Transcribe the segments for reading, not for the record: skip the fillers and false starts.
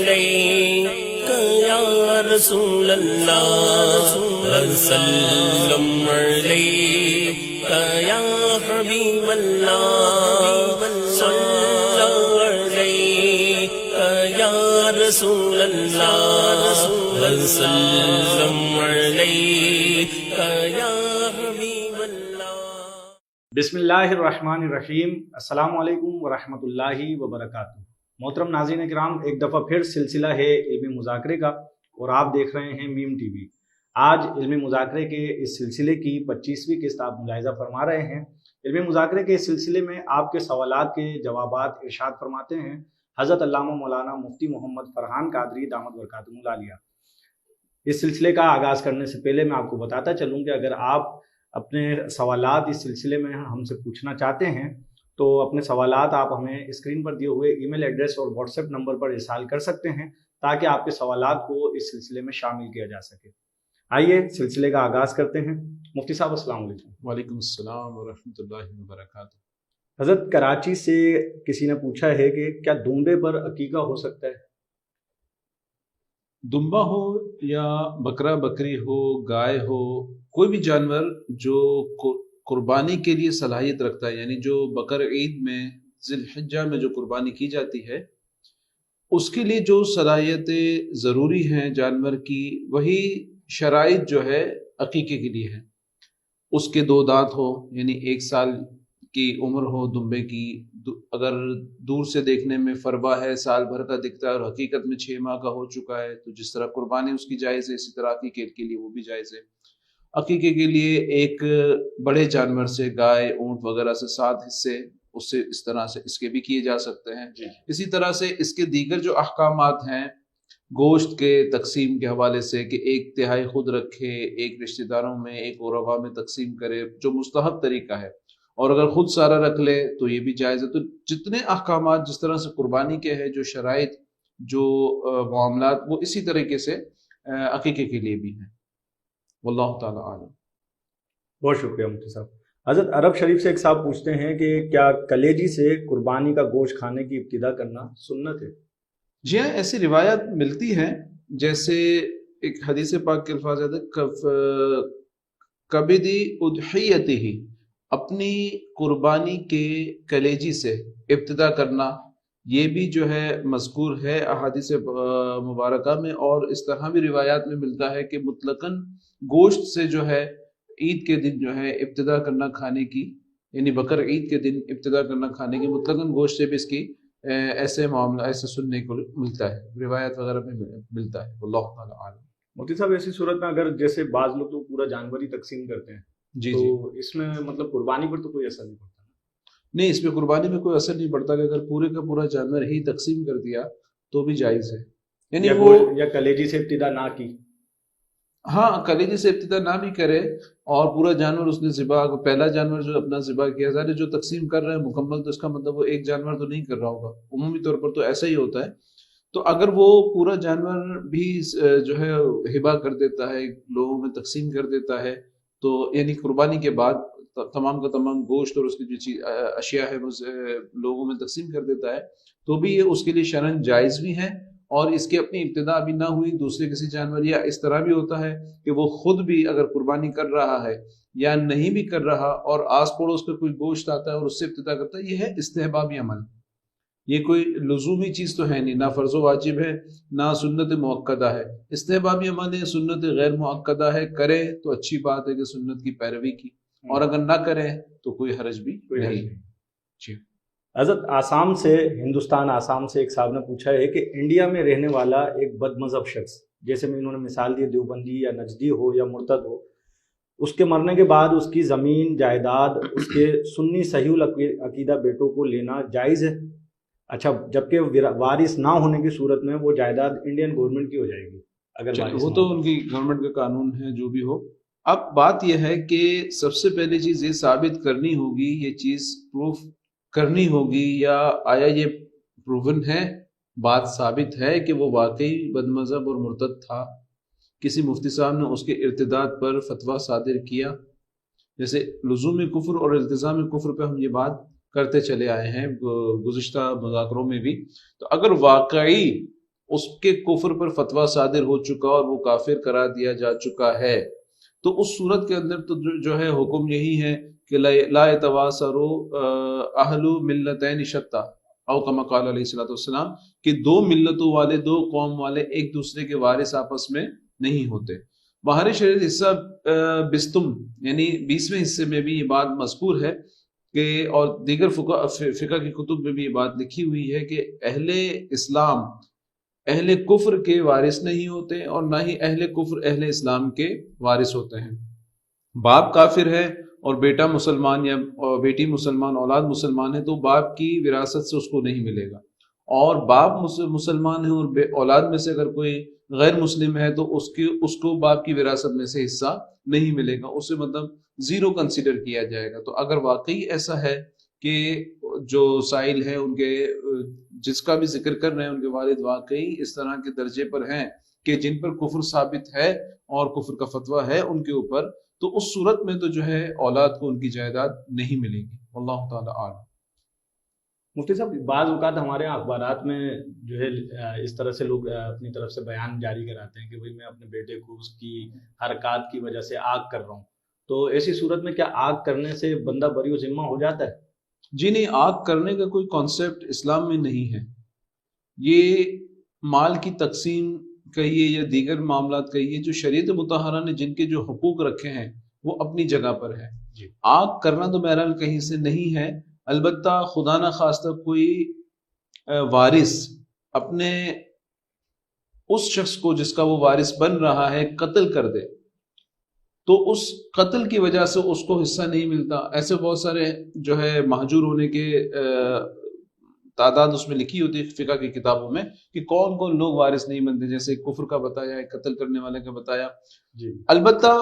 عليك يا رسول الله وسلم عليك يا حبيب الله صلى عليك يا رسول الله وسلم عليك يا حبيب الله۔ بسم اللہ الرحمن الرحیم۔ السلام علیکم ورحمۃ اللہ وبرکاتہ۔ محترم ناظرین کرام، ایک دفعہ پھر سلسلہ ہے علمی مذاکرے کا اور آپ دیکھ رہے ہیں میم ٹی وی۔ آج علمی مذاکرے کے اس سلسلے کی 25ویں قسط آپ ملاحظہ فرما رہے ہیں۔ علمی مذاکرے کے اس سلسلے میں آپ کے سوالات کے جوابات ارشاد فرماتے ہیں حضرت علامہ مولانا مفتی محمد فرحان قادری دامت برکاتہم العالیہ۔ اس سلسلے کا آغاز کرنے سے پہلے میں آپ کو بتاتا چلوں کہ اگر آپ اپنے سوالات اس سلسلے میں ہم سے پوچھنا چاہتے ہیں تو اپنے سوالات آپ ہمیں اسکرین پر دیے ہوئے ای میل ایڈریس اور واٹس ایپ نمبر پر ارسال کر سکتے ہیں تاکہ آپ کے سوالات کو اس سلسلے میں شامل کیا جا سکے۔ آئیے سلسلے کا آغاز کرتے ہیں۔ مفتی صاحب السلام علیکم۔ وعلیکم السلام ورحمۃ اللہ وبرکاتہ۔ حضرت کراچی سے کسی نے پوچھا ہے کہ کیا دمبے پر عقیقہ ہو سکتا ہے؟ دمبا ہو یا بکرا بکری ہو، گائے ہو، کوئی بھی جانور جو قربانی کے لیے صلاحیت رکھتا ہے، یعنی جو بقر عید میں ذی الحجہ میں جو قربانی کی جاتی ہے، اس کے لیے جو صلاحیتیں ضروری ہیں جانور کی، وہی شرائط جو ہے عقیقے کے لیے ہے۔ اس کے 2 دانت ہو، یعنی 1 سال کی عمر ہو دمبے کی، اگر دور سے دیکھنے میں فربا ہے، سال بھر کا دکھتا ہے اور حقیقت میں 6 ماہ کا ہو چکا ہے، تو جس طرح قربانی اس کی جائز ہے اسی طرح عقیقے کے لیے وہ بھی جائز ہے۔ عقیقے کے لیے ایک بڑے جانور سے، گائے، اونٹ وغیرہ سے 7 حصے اس سے اس طرح سے اس کے بھی کیے جا سکتے ہیں۔ اسی طرح سے اس کے دیگر جو احکامات ہیں گوشت کے تقسیم کے حوالے سے کہ 1/3 خود رکھے، 1 رشتہ داروں میں، 1 غربا میں تقسیم کرے، جو مستحب طریقہ ہے، اور اگر خود سارا رکھ لے تو یہ بھی جائز ہے۔ تو جتنے احکامات جس طرح سے قربانی کے ہیں، جو شرائط، جو معاملات، وہ اسی طریقے سے عقیقے کے لیے بھی ہیں۔ واللہ تعالی عالم۔ بہت شکریہ مفتی صاحب۔ حضرت عرب شریف سے ایک صاحب پوچھتے ہیں کہ کیا کلیجی سے قربانی کا گوشت کھانے کی ابتدا کرنا سنت ہے؟ جی ہاں، ایسی روایت ملتی ہیں، جیسے ایک حدیث پاک کے الفاظ ہے کبدی اضحیتہ، اپنی قربانی کے کلیجی سے ابتدا کرنا، یہ بھی جو ہے مذکور ہے احادیث مبارکہ میں، اور اس طرح بھی روایات میں ملتا ہے کہ مطلقاً گوشت سے جو ہے عید کے دن جو ہے ابتدا کرنا کھانے کی، یعنی بقر عید کے دن ابتدا کرنا کھانے کی، مطلقاً گوشت سے بھی اس کی ایسے معاملہ ایسے سننے کو ملتا ہے، روایت وغیرہ میں ملتا ہے۔ اللہ تعالیٰ عالم۔ مفتی صاحب، ایسی صورت میں اگر جیسے بعض لوگ تو پورا جانور ہی تقسیم کرتے ہیں، جی تو جی، اس میں مطلب قربانی پر تو کوئی اثر نہیں پڑتا؟ نہیں، اس پہ قربانی میں کوئی اثر نہیں پڑتا کہ اگر پورے کا پورا جانور ہی تقسیم کر دیا تو بھی جائز ہے، یعنی وہ یا کلیجی سے ابتدا نہ کی؟ ہاں، کلیجی سے ابتدا نہ بھی کرے اور پورا جانور اس نے ذبح، پہلا جانور جو اپنا ذبح کیا، ظاہر جو تقسیم کر رہے ہیں مکمل، تو اس کا مطلب وہ ایک جانور تو نہیں کر رہا ہوگا، عمومی طور پر تو ایسا ہی ہوتا ہے۔ تو اگر وہ پورا جانور بھی جو ہے ہبہ کر دیتا ہے، لوگوں میں تقسیم کر دیتا ہے، تو یعنی قربانی کے بعد تمام کا تمام گوشت اور اس کی جو چیز اشیاء ہے وہ لوگوں میں تقسیم کر دیتا ہے، تو بھی یہ اس کے لیے شرعاً جائز بھی ہے، اور اس کی اپنی ابتدا ابھی نہ ہوئی دوسرے کسی جانور، یا اس طرح بھی ہوتا ہے کہ وہ خود بھی اگر قربانی کر رہا ہے یا نہیں بھی کر رہا اور آس پڑوس پہ کوئی گوشت آتا ہے اور اس سے ابتدا کرتا ہے، یہ ہے استحبابی عمل، یہ کوئی لزومی چیز تو ہے نہیں، نہ فرض و واجب ہے نہ سنت مؤکدہ ہے، استحبابی عمل ہے، سنت غیر مؤکدہ ہے، کرے تو اچھی بات ہے کہ سنت کی پیروی کی، اور اگر نہ کرے تو کوئی حرج بھی نہیں۔ جی حضرت آسام سے، ہندوستان آسام سے ایک صاحب نے پوچھا ہے کہ انڈیا میں رہنے والا ایک بد مذہب شخص، جیسے میں انہوں نے مثال دی دیوبندی یا نجدی ہو یا مرتد ہو، اس کے مرنے کے بعد اس کی زمین جائیداد اس کے سنی صحیح العقیدہ بیٹوں کو لینا جائز ہے؟ اچھا، جبکہ وارث نہ ہونے کی صورت میں وہ جائیداد انڈین گورنمنٹ کی ہو جائے گی اگر وارث وہ نہ تو ہو؟ ان کی گورنمنٹ کا قانون ہے جو بھی ہو۔ اب بات یہ ہے کہ سب سے پہلی چیز یہ ثابت کرنی ہوگی، یہ چیز پروف کرنی ہوگی، یا آیا یہ پروون ہے، بات ثابت ہے کہ وہ واقعی بد مذہب اور مرتد تھا، کسی مفتی صاحب نے اس کے ارتداد پر فتویٰ صادر کیا، جیسے لزوم کفر اور التزام کفر پہ ہم یہ بات کرتے چلے آئے ہیں گزشتہ مذاکروں میں بھی۔ تو اگر واقعی اس کے کفر پر فتویٰ صادر ہو چکا اور وہ کافر قرار دیا جا چکا ہے، تو اس صورت کے اندر تو جو ہے حکم یہی ہے کہ لا يتواصروا اہل ملتین شتیٰ او کما قال علیہ الصلوۃ والسلام، کہ دو ملتوں والے، دو قوم والے ایک دوسرے کے وارث آپس میں نہیں ہوتے۔ بہار شریعت حصہ بستم یعنی 20ویں حصے میں بھی یہ بات مذکور ہے کہ، اور دیگر فقہ کی کتب میں بھی یہ بات لکھی ہوئی ہے کہ اہل اسلام اہل کفر کے وارث نہیں ہوتے اور نہ ہی اہل کفر اہل اسلام کے وارث ہوتے ہیں۔ باپ کافر ہے اور بیٹا مسلمان یا بیٹی مسلمان، اولاد مسلمان ہے، تو باپ کی وراثت سے اس کو نہیں ملے گا، اور باپ مسلمان ہے اور اولاد میں سے اگر کوئی غیر مسلم ہے تو اس کو باپ کی وراثت میں سے حصہ نہیں ملے گا، اسے مطلب زیرو کنسیڈر کیا جائے گا۔ تو اگر واقعی ایسا ہے کہ جو سائل ہے ان کے جس کا بھی ذکر کر رہے ہیں ان کے والد واقعی اس طرح کے درجے پر ہیں کہ جن پر کفر ثابت ہے اور کفر کا فتویٰ ہے ان کے اوپر، تو اس صورت میں تو جو ہے اولاد کو ان کی جائیداد نہیں ملے گی۔ اللہ تعالیٰ عالم۔ مفتی صاحب، بعض اوقات ہمارے اخبارات میں جو ہے اس طرح سے لوگ اپنی طرف سے بیان جاری کراتے ہیں کہ بھئی میں اپنے بیٹے کو اس کی حرکات کی وجہ سے آگ کر رہا ہوں، تو ایسی صورت میں کیا آگ کرنے سے بندہ بری و ذمہ ہو جاتا ہے؟ جی نہیں، آگ کرنے کا کوئی کانسیپٹ اسلام میں نہیں ہے۔ یہ مال کی تقسیم کہیے یا دیگر معاملات کہیے، جو شریعت مطہرہ نے جن کے جو حقوق رکھے ہیں وہ اپنی جگہ پر ہے۔ آگ کرنا تو بہرحال کہیں سے نہیں ہے، البتہ خدا نہ خواستہ کوئی وارث اپنے اس شخص کو جس کا وہ وارث بن رہا ہے قتل کر دے تو اس قتل کی وجہ سے اس کو حصہ نہیں ملتا۔ ایسے بہت سارے جو ہے مہجور ہونے کے تعداد اس میں لکھی ہوتی ہے فقہ کی کتابوں میں کہ کون کون لوگ وارث نہیں بنتے، جیسے کفر کا بتایا، قتل کرنے والے کا بتایا۔ البتہ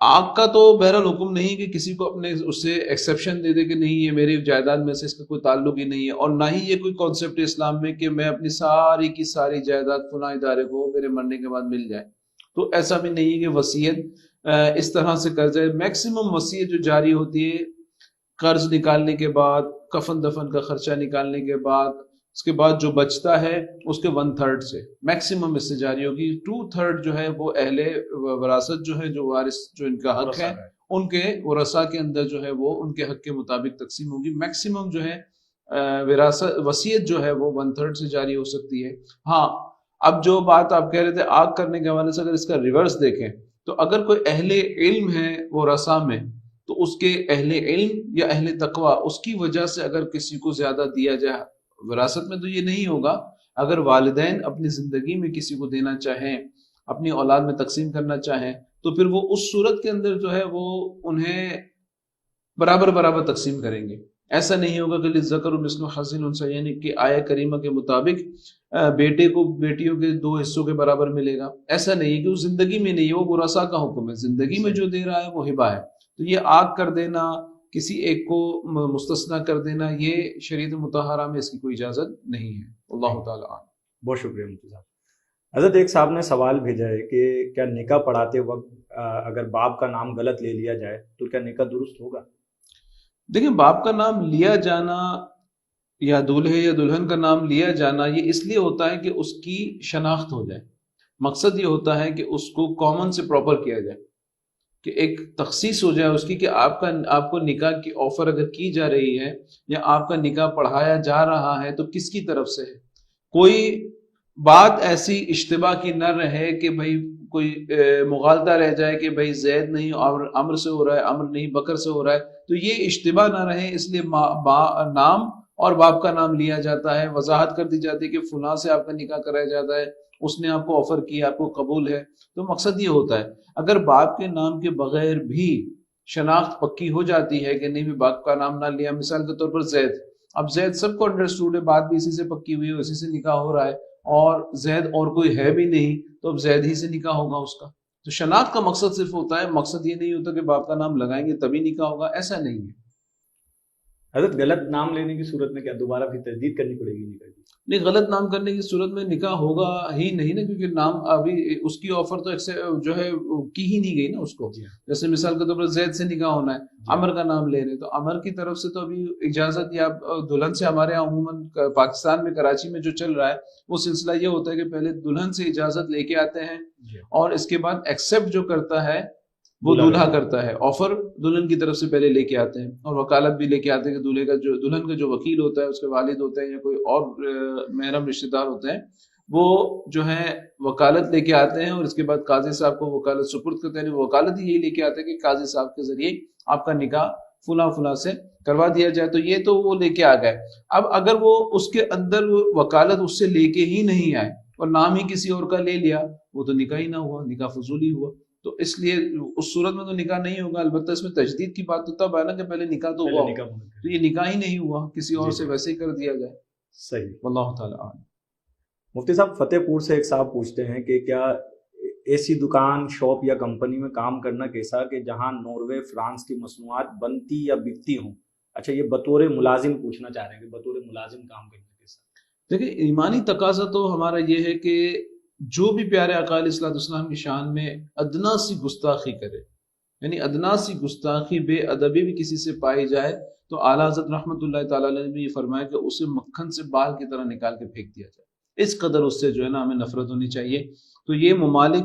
آگ کا تو بہرحال حکم نہیں کہ کسی کو اپنے اس سے ایکسیپشن دے دے کہ نہیں یہ میری جائیداد میں سے اس کا کوئی تعلق ہی نہیں ہے، اور نہ ہی یہ کوئی کانسیپٹ اسلام میں کہ میں اپنی ساری کی ساری جائیداد فلاں ادارے کو میرے مرنے کے بعد مل جائے۔ تو ایسا بھی نہیں ہے کہ وصیت اس طرح سے کر جائے۔ میکسیمم وصیت جو جاری ہوتی ہے قرض نکالنے کے بعد، کفن دفن کا خرچہ نکالنے کے بعد، اس کے بعد جو بچتا ہے اس کے 1/3 سے میکسیمم اس سے جاری ہوگی۔ 2/3 جو ہے وہ اہل وراثت جو ہے، جو وارث جو ان کا حق ہے، ان کے ورثاء کے اندر جو ہے وہ ان کے حق کے مطابق تقسیم ہوگی۔ میکسیمم جو ہے وصیت جو ہے وہ 1/3 سے جاری ہو سکتی ہے۔ ہاں، اب جو بات آپ کہہ رہے تھے آگ کرنے کے حوالے سے، اگر اس کا ریورس دیکھیں تو اگر کوئی اہل علم ہے ورثاء میں تو اس کے اہل علم یا اہل تقوی اس کی وجہ سے اگر کسی کو زیادہ دیا جائے، وراثت میں تو یہ نہیں ہوگا، اگر والدین اپنی زندگی میں کسی کو دینا چاہیں، اپنی اولاد میں تقسیم کرنا چاہیں، تو پھر وہ اس صورت کے اندر جو ہے وہ انہیں برابر تقسیم کریں گے۔ ایسا نہیں ہوگا کہ للذکر مثل حظ الانثیین کی آیت کریمہ کے مطابق بیٹے کو بیٹیوں کے 2 حصوں کے برابر ملے گا، ایسا نہیں ہے کہ وہ زندگی میں نہیں ہے، وہ ورثاء کا حکم ہے، زندگی میں جو دے رہا ہے وہ ہبہ ہے۔ تو یہ آگ کر دینا، کسی ایک کو مستثنا کر دینا، یہ شریعت مطہرہ میں اس کی کوئی اجازت نہیں ہے۔ اللہ تعالیٰ عنہ۔ بہت شکریہ مفتی صاحب۔ حضرت ایک صاحب نے سوال بھیجا ہے کہ کیا نکاح پڑھاتے وقت اگر باپ کا نام غلط لے لیا جائے تو کیا نکاح درست ہوگا؟ دیکھیں، باپ کا نام لیا جانا یا دولہے یا دلہن کا نام لیا جانا یہ اس لیے ہوتا ہے کہ اس کی شناخت ہو جائے۔ مقصد یہ ہوتا ہے کہ اس کو کامن سے پراپر کیا جائے، کہ ایک تخصیص ہو جائے اس کی کہ آپ کو نکاح کی آفر اگر کی جا رہی ہے یا آپ کا نکاح پڑھایا جا رہا ہے تو کس کی طرف سے ہے۔ کوئی بات ایسی اشتباہ کی نہ رہے کہ بھئی کوئی مغالطہ رہ جائے کہ بھئی زید نہیں عمر سے ہو رہا ہے، عمر نہیں بکر سے ہو رہا ہے، تو یہ اشتباہ نہ رہے، اس لیے نام اور باپ کا نام لیا جاتا ہے، وضاحت کر دی جاتی ہے کہ فلاں سے آپ کا نکاح کرایا جاتا ہے، اس نے آپ کو آفر کیا، آپ کو قبول ہے۔ تو مقصد یہ ہوتا ہے اگر باپ کے نام کے بغیر بھی شناخت پکی ہو جاتی ہے کہ نہیں بھی باپ کا نام نہ لیا، مثال کے طور پر زید، اب زید سب کو انڈرسٹوڈ ہے، بات بھی اسی سے پکی ہوئی ہے، اسی سے نکاح ہو رہا ہے، اور زید اور کوئی ہے بھی نہیں تو اب زید ہی سے نکاح ہوگا اس کا۔ تو شناخت کا مقصد صرف ہوتا ہے، مقصد یہ نہیں ہوتا کہ باپ کا نام لگائیں گے تبھی نکاح ہوگا، ایسا نہیں ہے۔ حضرت غلط نام لینے کی صورت میں کیا دوبارہ پھر تجدید کرنی پڑے گی نکاح کی؟ نہیں، غلط نام کرنے کی صورت میں نکاح ہوگا ہی نہیں نا، کیونکہ نام ابھی اس کی آفر تو جو ہے کی ہی نہیں گئی نا اس کو. جیسے مثال کے طور پر زید سے نکاح ہونا ہے، عمر کا نام لے رہے تو عمر کی طرف سے تو ابھی اجازت، یا دلہن سے ہمارے یہاں عموماً پاکستان میں کراچی میں جو چل رہا ہے وہ سلسلہ یہ ہوتا ہے کہ پہلے دلہن سے اجازت لے کے آتے ہیں اور اس کے بعد ایکسیپٹ جو کرتا ہے وہ دولہا کرتا ہے. آفر دلہن کی طرف سے پہلے لے کے آتے ہیں اور وکالت بھی لے کے آتے ہیں کہ دولہے کا جو دلہن کا جو وکیل ہوتا ہے، اس کے والد ہوتے ہیں یا کوئی اور محرم رشتہ دار ہوتے ہیں، وہ جو ہے وکالت لے کے آتے ہیں اور اس کے بعد قاضی صاحب کو وکالت سپرد کرتے ہیں. وکالت ہی یہی لے کے آتے ہیں کہ قاضی صاحب کے ذریعے آپ کا نکاح فلاں فلاں سے کروا دیا جائے. تو یہ تو وہ لے کے آ گئے. اب اگر وہ اس کے اندر وکالت اس سے لے کے ہی نہیں آئے اور نام ہی کسی اور کا لے لیا، وہ تو نکاح ہی نہ ہوا، نکاح فضول ہی ہوا. تو اس لیے اس صورت میں تو نکاح نہیں ہوگا. البتہ اس میں تجدید کی بات تو تب ہے نا کہ پہلے نکاح تو ہوا، تو یہ نکاح ہی نہیں ہوا، کسی اور سے ویسے ہی کر دیا جائے. صحیح، واللہ تعالیٰ عنہ. مفتی صاحب فتح پور سے ایک صاحب پوچھتے ہیں کہ کیا ایسی دکان، شاپ یا کمپنی میں کام کرنا کیسا کہ جہاں ناروے، فرانس کی مصنوعات بنتی یا بکتی ہوں؟ اچھا، یہ بطور ملازم پوچھنا چاہ رہے ہیں کہ بطور ملازم کام کرنا کیسا؟ دیکھیں، ایمانی تقاضا تو ہمارا یہ ہے کہ جو بھی پیارے آقا علیہ الصلوۃ والسلام کی شان میں ادنا سی گستاخی کرے، یعنی ادنا سی گستاخی، بے ادبی بھی کسی سے پائی جائے، تو اعلیٰ حضرت رحمۃ اللہ تعالیٰ علیہ نے بھی یہ فرمایا کہ اسے مکھن سے بال کی طرح نکال کے پھینک دیا جائے. اس قدر اس سے جو ہے نا ہمیں نفرت ہونی چاہیے. تو یہ ممالک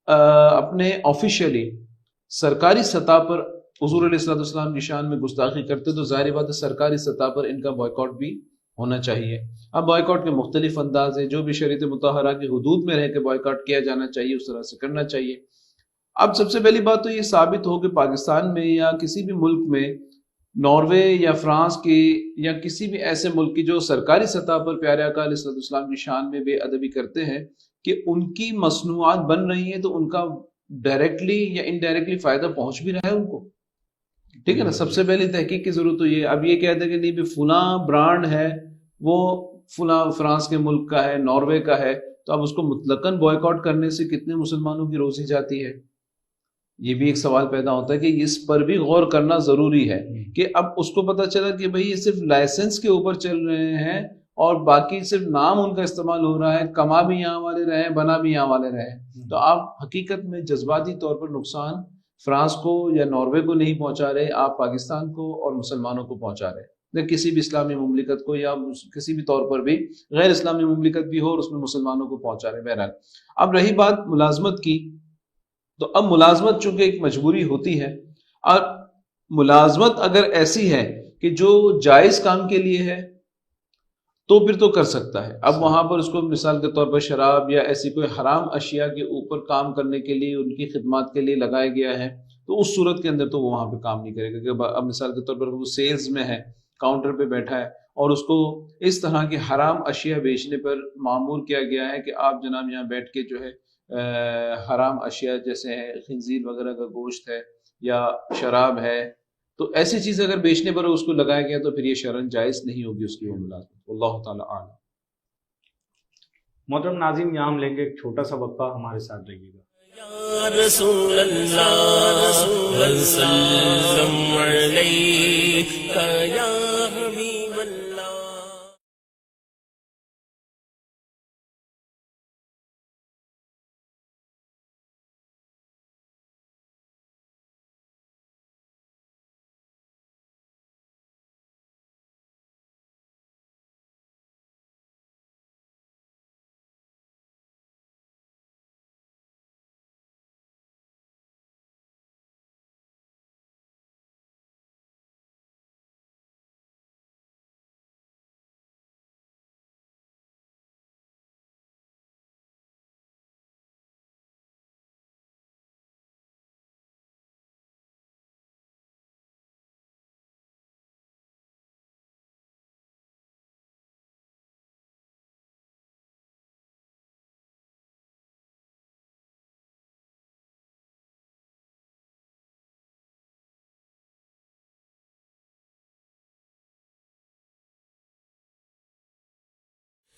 اپنے آفیشیلی سرکاری سطح پر حضور علیہ الصلوۃ والسلام کی شان میں گستاخی کرتے تو ظاہر بات ہے سرکاری سطح پر ان کا بائیکاٹ بھی ہونا چاہیے. اب بائیکاٹ کے مختلف انداز ہیں، جو بھی شریعت مطہرہ کی حدود میں رہ کے بائیکاٹ کیا جانا چاہیے اس طرح سے کرنا چاہیے. اب سب سے پہلی بات تو یہ ثابت ہو کہ پاکستان میں یا کسی بھی ملک میں، ناروے یا فرانس کی یا کسی بھی ایسے ملک کی جو سرکاری سطح پر پیارے آقا علیہ الصلوۃ والسلام کی شان میں بے ادبی کرتے ہیں، کہ ان کی مصنوعات بن رہی ہیں تو ان کا ڈائریکٹلی یا انڈائریکٹلی فائدہ پہنچ بھی رہا ہے ان کو. ٹھیک ہے نا. سب سے پہلی تحقیق کی ضرورت تو یہ. اب یہ کہتے ہیں کہ نہیں بھی فلاں برانڈ ہے وہ فلاں فرانس کے ملک کا ہے، ناروے کا ہے، تو اب اس کو مطلقاً بوائیکاٹ کرنے سے کتنے مسلمانوں کی روزی جاتی ہے؟ یہ بھی ایک سوال پیدا ہوتا ہے کہ اس پر بھی غور کرنا ضروری ہے کہ اب اس کو پتہ چلا کہ بھئی یہ صرف لائسنس کے اوپر چل رہے ہیں اور باقی صرف نام ان کا استعمال ہو رہا ہے، کما بھی یہاں والے رہے، بنا بھی یہاں والے رہے. تو آپ حقیقت میں جذباتی طور پر نقصان فرانس کو یا ناروے کو نہیں پہنچا رہے، آپ پاکستان کو اور مسلمانوں کو پہنچا رہے. کسی بھی اسلامی مملکت کو یا کسی بھی طور پر بھی غیر اسلامی مملکت بھی ہو اور اس میں مسلمانوں کو پہنچا رہے. بہرحال اب رہی بات ملازمت کی، تو اب ملازمت چونکہ ایک مجبوری ہوتی ہے، اور ملازمت اگر ایسی ہے کہ جو جائز کام کے لیے ہے تو پھر تو کر سکتا ہے. اب وہاں پر اس کو مثال کے طور پر شراب یا ایسی کوئی حرام اشیاء کے اوپر کام کرنے کے لیے، ان کی خدمات کے لیے لگایا گیا ہے، تو اس صورت کے اندر تو وہ وہاں پہ کام نہیں کرے گا. کہ اب مثال کے طور پر وہ سیلز میں ہے، کاؤنٹر پہ بیٹھا ہے اور اس کو اس طرح کی حرام اشیاء بیچنے پر معمور کیا گیا ہے کہ آپ جناب یہاں بیٹھ کے جو ہے حرام اشیاء جیسے خنزیر وغیرہ کا گوشت ہے یا شراب ہے، تو ایسی چیز اگر بیچنے پر اس کو لگایا گیا تو پھر یہ شرعاً جائز نہیں ہوگی اس کی وہ ملازمت. اللہ تعالیٰ اعلم. محترم ناظرین، یہاں ہم لیں گے ایک چھوٹا سا وقفہ، ہمارے ساتھ رہیے گا. یا رسول اللہ وسلم علیک یا حبیب اللہ.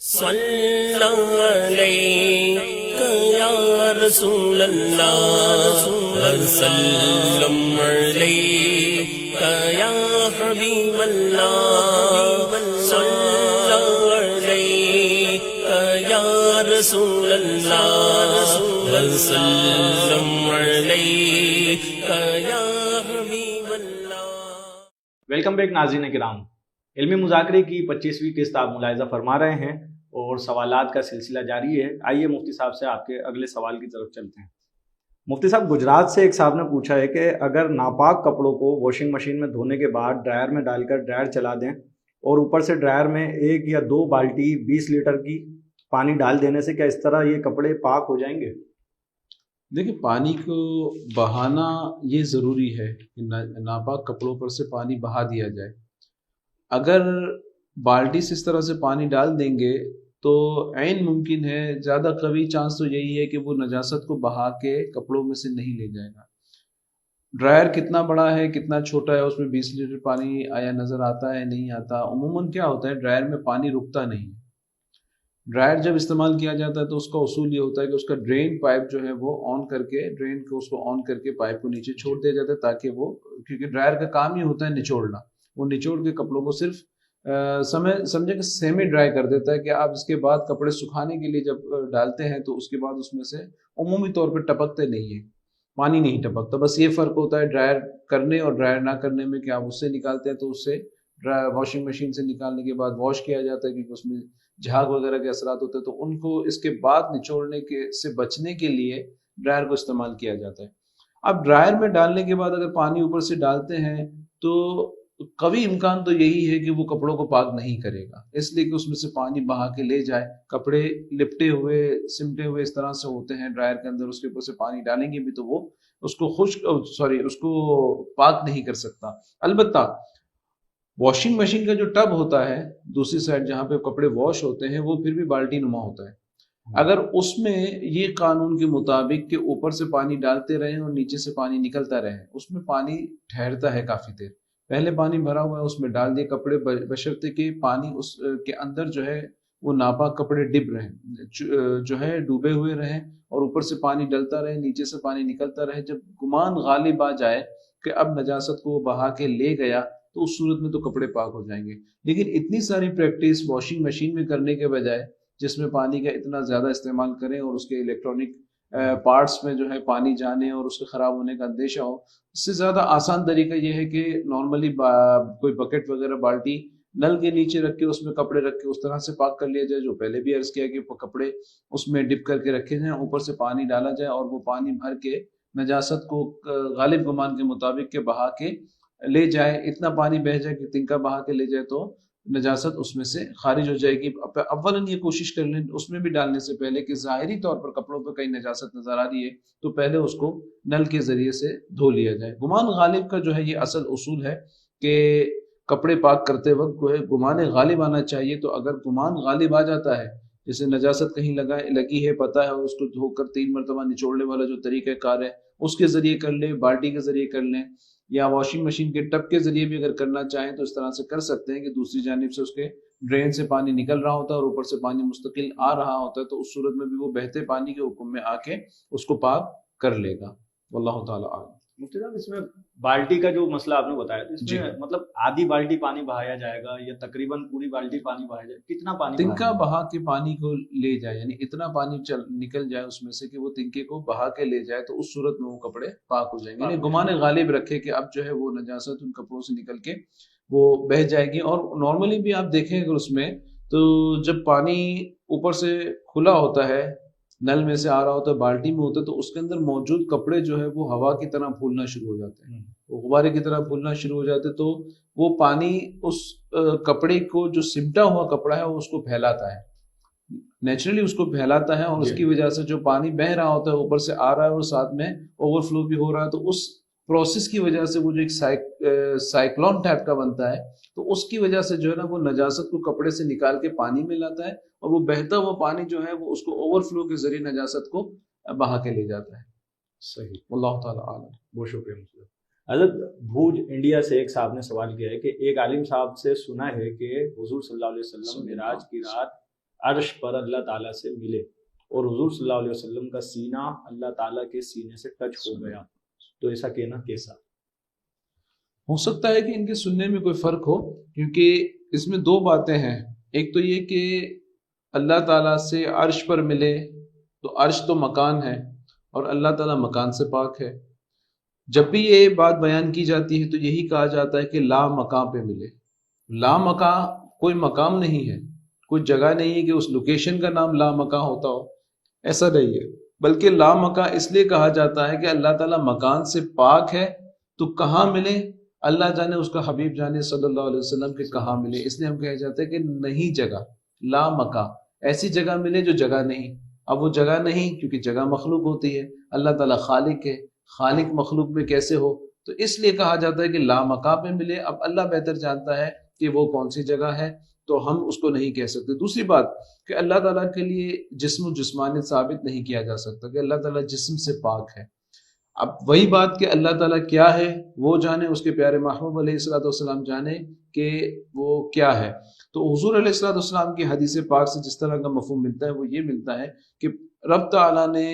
صلی علیک یا رسول اللہ وسلم علیک یا حبیب اللہ صلی علیک یا رسول اللہ وسلم علیک یا حبیب اللہ۔ ویلکم بیک ناظرین کرام، علمی مذاکرے کی 25ویں قسط آپ ملاحظہ فرما رہے ہیں اور سوالات کا سلسلہ جاری ہے۔ آئیے مفتی صاحب سے آپ کے اگلے سوال کی طرف چلتے ہیں۔ مفتی صاحب، گجرات سے ایک صاحب نے پوچھا ہے کہ اگر ناپاک کپڑوں کو واشنگ مشین میں دھونے کے بعد ڈرائر میں ڈال کر ڈرائر چلا دیں اور اوپر سے ڈرائر میں 1 یا 2 بالٹی 20 لیٹر کی پانی ڈال دینے سے کیا اس طرح یہ کپڑے پاک ہو جائیں گے؟ دیکھیں، پانی کو بہانا یہ ضروری ہے کہ ناپاک کپڑوں پر سے پانی بہا دیا جائے۔ اگر بالٹی سے اس طرح سے پانی ڈال دیں گے تو عین ممکن ہے، زیادہ قوی چانس تو یہی ہے کہ وہ نجاست کو بہا کے کپڑوں میں سے نہیں لے جائے گا۔ ڈرائر کتنا بڑا ہے کتنا چھوٹا ہے، اس میں 20 لیٹر پانی آیا نظر آتا ہے نہیں آتا؟ عموماً کیا ہوتا ہے، ڈرائر میں پانی رکتا نہیں۔ ڈرائر جب استعمال کیا جاتا ہے تو اس کا اصول یہ ہوتا ہے کہ اس کا ڈرین پائپ جو ہے وہ آن کر کے، ڈرین کو اس کو آن کر کے پائپ کو نیچے چھوڑ دیا جاتا ہے، تاکہ وہ، کیونکہ ڈرائر کا کام ہی ہوتا ہے نچوڑنا، وہ نچوڑ کے کپڑوں کو صرف سمجھے کہ سیمی ڈرائی کر دیتا ہے، کہ آپ اس کے بعد کپڑے سکھانے کے لیے جب ڈالتے ہیں تو اس کے بعد اس میں سے عمومی طور پہ ٹپکتے نہیں ہیں، پانی نہیں ٹپکتا۔ بس یہ فرق ہوتا ہے ڈرائر کرنے اور ڈرائر نہ کرنے میں، کہ آپ اس سے نکالتے ہیں تو اس سے واشنگ مشین سے نکالنے کے بعد واش کیا جاتا ہے، کیونکہ اس میں جھاگ وغیرہ کے اثرات ہوتے ہیں، تو ان کو اس کے بعد نچوڑنے کے سے بچنے کے لیے ڈرائر کو استعمال کیا جاتا ہے۔ اب ڈرائر میں ڈالنے کے بعد اگر پانی اوپر سے ڈالتے ہیں تو قوی امکان تو یہی ہے کہ وہ کپڑوں کو پاک نہیں کرے گا، اس لیے کہ اس میں سے پانی بہا کے لے جائے۔ کپڑے لپٹے ہوئے سمٹے ہوئے اس طرح سے ہوتے ہیں ڈرائر کے اندر، اس کے اوپر سے پانی ڈالیں گے بھی تو وہ اس کو پاک نہیں کر سکتا۔ البتہ واشنگ مشین کا جو ٹب ہوتا ہے دوسری سائڈ جہاں پہ کپڑے واش ہوتے ہیں، وہ پھر بھی بالٹی نما ہوتا ہے۔ اگر اس میں یہ قانون کے مطابق کہ اوپر سے پانی ڈالتے رہیں اور نیچے سے پانی نکلتا رہے، اس میں پانی ٹھہرتا ہے کافی دیر۔ پہلے پانی بھرا ہوا ہے، اس میں ڈال دیے کپڑے، بشرطے کہ پانی اس کے اندر جو ہے وہ ناپاک کپڑے ڈب رہیں، جو ہے ڈوبے ہوئے رہیں، اور اوپر سے پانی ڈلتا رہے، نیچے سے پانی نکلتا رہے۔ جب گمان غالب آ جائے کہ اب نجاست کو بہا کے لے گیا تو اس صورت میں تو کپڑے پاک ہو جائیں گے۔ لیکن اتنی ساری پریکٹس واشنگ مشین میں کرنے کے بجائے، جس میں پانی کا اتنا زیادہ استعمال کریں اور اس کے الیکٹرانک پارٹس میں جو ہے پانی جانے اور اس کے خراب ہونے کا اندیشہ ہو، اس سے زیادہ آسان طریقہ یہ ہے کہ نارملی کوئی بکٹ وغیرہ بالٹی نل کے نیچے رکھ کے اس میں کپڑے رکھ کے اس طرح سے پاک کر لیا جائے، جو پہلے بھی عرض کیا کہ کپڑے اس میں ڈپ کر کے رکھے جائیں، اوپر سے پانی ڈالا جائے اور وہ پانی بھر کے نجاست کو غالب گمان کے مطابق کے بہا کے لے جائے۔ اتنا پانی بہہ جائے کہ تنکا بہا کے لے جائے تو نجاست اس میں سے خارج ہو جائے گی۔ اولاً یہ کوشش کر لیں اس میں بھی ڈالنے سے پہلے کہ ظاہری طور پر کپڑوں پہ کہیں نجاست نظر آ رہی ہے تو پہلے اس کو نل کے ذریعے سے دھو لیا جائے۔ گمان غالب کا جو ہے یہ اصل اصول ہے کہ کپڑے پاک کرتے وقت گمان غالب آنا چاہیے۔ تو اگر گمان غالب آ جاتا ہے، جیسے نجاست کہیں لگی ہے، پتہ ہے، اس کو دھو کر 3 مرتبہ نچوڑنے والا جو طریقہ کار ہے اس کے ذریعے کر لیں، بالٹی کے ذریعے کر لیں، یا واشنگ مشین کے ٹب کے ذریعے بھی اگر کرنا چاہیں تو اس طرح سے کر سکتے ہیں کہ دوسری جانب سے اس کے ڈرین سے پانی نکل رہا ہوتا ہے اور اوپر سے پانی مستقل آ رہا ہوتا ہے، تو اس صورت میں بھی وہ بہتے پانی کے حکم میں آ کے اس کو پاک کر لے گا۔ واللہ تعالیٰ اعلم۔ مفتی صاحب، اس میں بالٹی کا جو مسئلہ آپ نے بتایا، اس میں مطلب آدھی بالٹی پانی بہایا جائے گا یا تقریباً پوری بالٹی پانی بہایا جائے؟ کتنا پانی تنکا بہا کے پانی کو لے جائے، یعنی اتنا پانی نکل جائے اس میں سے کہ وہ تنکے کو بہا کے لے جائے، تو اس صورت میں وہ کپڑے پاک ہو جائیں گے۔ یعنی گمان غالب رکھے کہ اب جو ہے وہ نجاست ان کپڑوں سے نکل کے وہ بہہ جائے گی۔ اور نارملی بھی آپ دیکھیں اگر اس میں، تو جب پانی اوپر سے کھلا ہوتا ہے، نل میں سے آ رہا ہوتا ہے، بالٹی میں ہوتا ہے، تو اس کے اندر موجود کپڑے جو ہے وہ ہوا کی طرح پھولنا شروع ہو جاتے ہیں، وہ غبارے کی طرح پھولنا شروع ہو جاتے، تو وہ پانی اس کپڑے کو، جو سمٹا ہوا کپڑا ہے، وہ اس کو پھیلاتا ہے، نیچرلی اس کو پھیلاتا ہے، اور اس کی وجہ سے جو پانی بہہ رہا ہوتا ہے اوپر سے آ رہا ہے اور ساتھ میں اوور فلو بھی ہو رہا ہے، تو اس پروسیس کی وجہ سے وہ جو ایک سائیکلون ٹائپ کا بنتا ہے، تو اس کی وجہ سے جو ہے نا وہ نجاست کو کپڑے سے نکال کے پانی میں لاتا ہے، اور وہ بہتا ہوا پانی جو ہے وہ اس کو اوور فلو کے ذریعے نجاست کو بہا کے لے جاتا ہے۔ صحیح، واللہ تعالیٰ عالم۔ بہت شکریہ مجھے۔ حضرت بھوج انڈیا سے ایک صاحب نے سوال کیا ہے کہ ایک عالم صاحب سے سنا ہے کہ حضور صلی اللہ علیہ وسلم معراج کی رات عرش پر اللہ تعالیٰ سے ملے اور حضور صلی اللہ علیہ وسلم کا سینہ اللہ تعالیٰ کے سینے سے ٹچ ہو گیا، تو ایسا کہنا کیسا؟ ہو سکتا ہے کہ ان کے سننے میں کوئی فرق ہو، کیونکہ اس میں دو باتیں ہیں. ایک تو یہ کہ اللہ تعالیٰ سے عرش پر ملے، تو عرش تو مکان ہے اور اللہ تعالیٰ مکان سے پاک ہے. جب بھی یہ بات بیان کی جاتی ہے تو یہی کہا جاتا ہے کہ لا مکان پہ ملے. لا مکان کوئی مقام نہیں ہے، کوئی جگہ نہیں ہے کہ اس لوکیشن کا نام لا مکان ہوتا ہو، ایسا نہیں ہے. بلکہ لا مکان اس لیے کہا جاتا ہے کہ اللہ تعالیٰ مکان سے پاک ہے، تو کہاں ملے اللہ جانے، اس کا حبیب جانے صلی اللہ علیہ وسلم کے کہاں ملے. اس لیے ہم کہہ جاتے ہیں کہ نہیں جگہ، لا مکان ایسی جگہ ملے جو جگہ نہیں. اب وہ جگہ نہیں کیونکہ جگہ مخلوق ہوتی ہے، اللہ تعالیٰ خالق ہے، خالق مخلوق میں کیسے ہو، تو اس لیے کہا جاتا ہے کہ لا مکان پہ ملے. اب اللہ بہتر جانتا ہے کہ وہ کون سی جگہ ہے، تو ہم اس کو نہیں کہہ سکتے. دوسری بات کہ اللہ تعالیٰ کے لیے جسم و جسمانیت ثابت نہیں کیا جا سکتا کہ اللہ تعالیٰ جسم سے پاک ہے. اب وہی بات کہ اللہ تعالیٰ کیا ہے وہ جانے، اس کے پیارے محبوب علیہ الصلوۃ والسلام جانے کہ وہ کیا ہے. تو حضور علیہ الصلوۃ والسلام کی حدیث پاک سے جس طرح کا مفہوم ملتا ہے وہ یہ ملتا ہے کہ رب تعالیٰ نے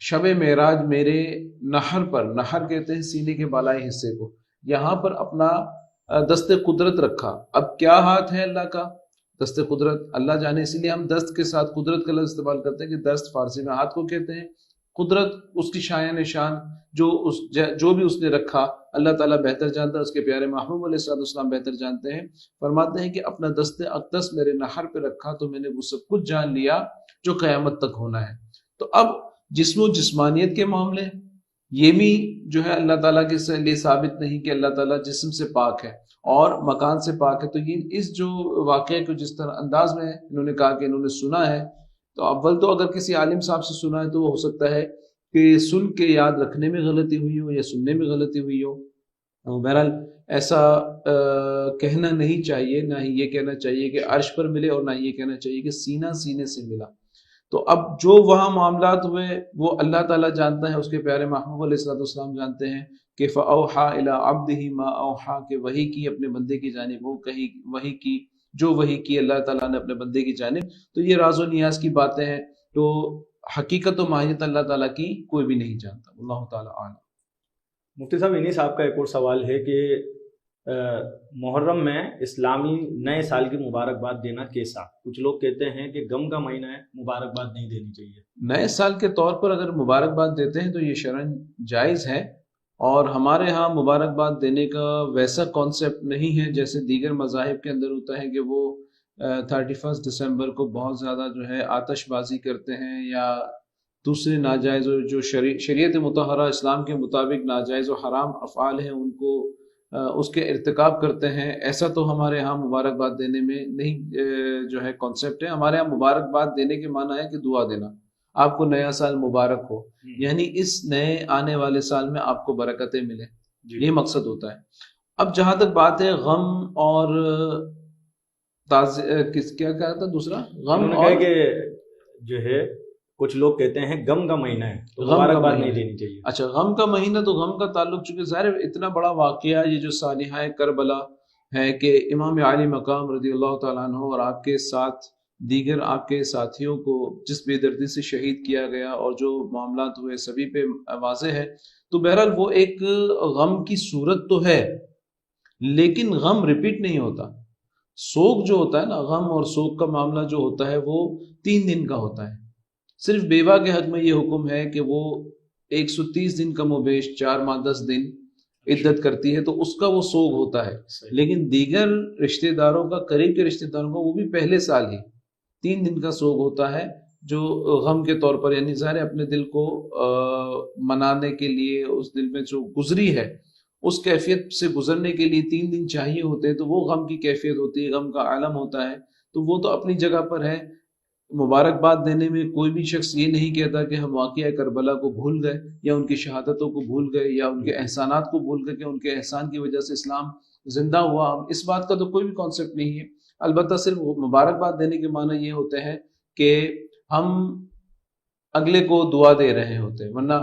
شب معراج میرے نحر پر، نحر کہتے ہیں سینے کے بالائی حصے کو، یہاں پر اپنا دست قدرت رکھا. اب کیا ہاتھ ہے اللہ کا؟ دست قدرت اللہ جانے. اسی لیے ہم دست کے ساتھ قدرت کا لفظ استعمال کرتے ہیں کہ دست فارسی میں ہاتھ کو کہتے ہیں. قدرت اس کی شایان شان جو بھی اس نے رکھا اللہ تعالیٰ بہتر جانتا ہے، اس کے پیارے محبوب علیہ الصلوۃ والسلام بہتر جانتے ہیں. فرماتے ہیں کہ اپنا دست اقدس میرے نحر پہ رکھا تو میں نے وہ سب کچھ جان لیا جو قیامت تک ہونا ہے. تو اب جسم و جسمانیت کے معاملے یہ بھی جو ہے اللہ تعالیٰ کے لیے ثابت نہیں کہ اللہ تعالیٰ جسم سے پاک ہے اور مکان سے پاک ہے. تو یہ اس جو واقعے کو جس طرح انداز میں انہوں نے کہا کہ انہوں نے سنا ہے، تو اول تو اگر کسی عالم صاحب سے سنا ہے تو وہ ہو سکتا ہے کہ سن کے یاد رکھنے میں غلطی ہوئی ہو یا سننے میں غلطی ہوئی ہو. بہرحال ایسا کہنا نہیں چاہیے، نہ ہی یہ کہنا چاہیے کہ عرش پر ملے اور نہ یہ کہنا چاہیے کہ سینہ سینے سے ملا. تو اب جو وہاں معاملات ہوئے وہ اللہ تعالیٰ جانتا ہے، اس کے پیارے محبوب علیہ الصلوۃ والسلام جانتے ہیں کہ فَأَوْحَىٰ إِلَىٰ عَبْدِهِ مَا أَوْحَىٰ کہ وحی کی اپنے بندے کی جانب، وہ کہیں وحی کی جو وحی کی اللہ تعالیٰ نے اپنے بندے کی جانب. تو یہ راز و نیاز کی باتیں ہیں، تو حقیقت و ماہیت اللہ تعالیٰ کی کوئی بھی نہیں جانتا. اللہ تعالیٰ عالم. مفتی صاحب انہی صاحب کا ایک اور سوال ہے کہ محرم میں اسلامی نئے سال کی مبارکباد دینا کیسا؟ کچھ لوگ کہتے ہیں کہ غم کا مہینہ ہے، مبارکباد نہیں دینی چاہیے. نئے سال کے طور پر اگر مبارکباد دیتے ہیں تو یہ شرعاً جائز ہے، اور ہمارے ہاں مبارکباد دینے کا ویسا کانسیپٹ نہیں ہے جیسے دیگر مذاہب کے اندر ہوتا ہے کہ وہ 31 دسمبر کو بہت زیادہ جو ہے آتش بازی کرتے ہیں یا دوسرے ناجائز جو شریعت مطہرہ اسلام کے مطابق ناجائز و حرام افعال ہیں ان کو اس کے ارتکاب کرتے ہیں. ایسا تو ہمارے ہاں مبارکباد دینے میں نہیں جو ہے کانسیپٹ ہے. ہمارے ہاں مبارکباد دینے کے معنی ہے کہ دعا دینا، آپ کو نیا سال مبارک ہو، یعنی اس نئے آنے والے سال میں آپ کو برکتیں ملیں، یہ مقصد ہوتا ہے. اب جہاں تک بات ہے غم اور کیا کہا تھا دوسرا، غم اور کہ جو ہے کچھ لوگ کہتے ہیں غم کا مہینہ ہے تو مبارکباد نہیں دینی چاہیے. اچھا غم کا مہینہ، تو غم کا تعلق چونکہ ظاہر اتنا بڑا واقعہ یہ جو سانحہ کربلا ہے کہ امام عالی مقام رضی اللہ تعالیٰ عنہ اور آپ کے ساتھ دیگر آپ کے ساتھیوں کو جس بے دردی سے شہید کیا گیا اور جو معاملات ہوئے سبھی پہ واضح ہے. تو بہرحال وہ ایک غم کی صورت تو ہے لیکن غم ریپیٹ نہیں ہوتا. سوگ جو ہوتا ہے نا، غم اور سوگ کا معاملہ جو ہوتا ہے وہ 3 دن کا ہوتا ہے. صرف بیوہ کے حق میں یہ حکم ہے کہ وہ 130 دن کم و بیش 4 ماہ 10 دن عدت کرتی ہے، تو اس کا وہ سوگ ہوتا ہے. لیکن دیگر رشتہ داروں کا، قریب کے رشتہ داروں کا، وہ بھی پہلے سال ہی 3 دن کا سوگ ہوتا ہے جو غم کے طور پر، یعنی ظاہر اپنے دل کو منانے کے لیے اس دل میں جو گزری ہے اس کیفیت سے گزرنے کے لیے 3 دن چاہیے ہوتے ہیں. تو وہ غم کی کیفیت ہوتی ہے، غم کا عالم ہوتا ہے. تو وہ تو اپنی جگہ پر ہے. مبارکباد دینے میں کوئی بھی شخص یہ نہیں کہتا کہ ہم واقعہ کربلا کو بھول گئے یا ان کی شہادتوں کو بھول گئے یا ان کے احسانات کو بھول گئے کہ ان کے احسان کی وجہ سے اسلام زندہ ہوا. اس بات کا تو کوئی بھی کانسیپٹ نہیں ہے. البتہ صرف مبارکباد دینے کے معنی یہ ہوتے ہیں کہ ہم اگلے کو دعا دے رہے ہوتے ہیں. ورنہ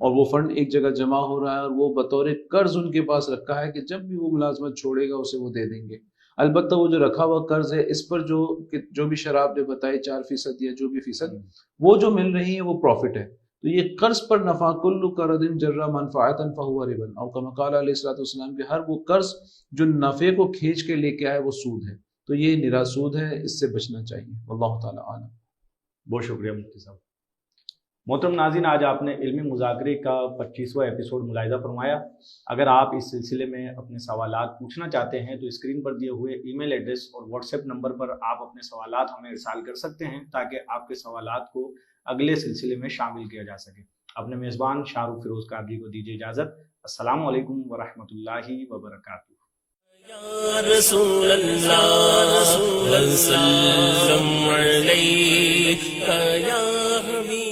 اور وہ فنڈ ایک جگہ جمع ہو رہا ہے اور وہ بطور قرض ان کے پاس رکھا ہے کہ جب بھی وہ ملازمت چھوڑے گا اسے وہ دے دیں گے. البتہ وہ جو رکھا ہوا قرض ہے اس پر جو بھی شراب نے بتائی 4% یا جو بھی فیصد وہ جو مل رہی ہے وہ پروفٹ ہے. تو یہ قرض پر نفع کل قرض جر منفعتا فهو ربا، او کما قال علیہ الصلوۃ والسلام کہ ہر وہ قرض جو نفع کو کھینچ کے لے کے آئے وہ سود ہے. تو یہ نرا سود ہے، اس سے بچنا چاہیے. واللہ تعالی عالم. بہت شکریہ مفتی صاحب. محترم ناظرین، آج آپ نے علمی مذاکرے کا 25واں ایپیسوڈ ملاحظہ فرمایا. اگر آپ اس سلسلے میں اپنے سوالات پوچھنا چاہتے ہیں تو اسکرین پر دیے ہوئے ای میل ایڈریس اور واٹس ایپ نمبر پر آپ اپنے سوالات ہمیں ارسال کر سکتے ہیں تاکہ آپ کے سوالات کو اگلے سلسلے میں شامل کیا جا سکے. اپنے میزبان شاہ رخ فیروز قادری کو دیجیے اجازت. السلام علیکم ورحمۃ اللہ وبرکاتہ. یا رسول اللہ صلی اللہ علیہ یا حبیب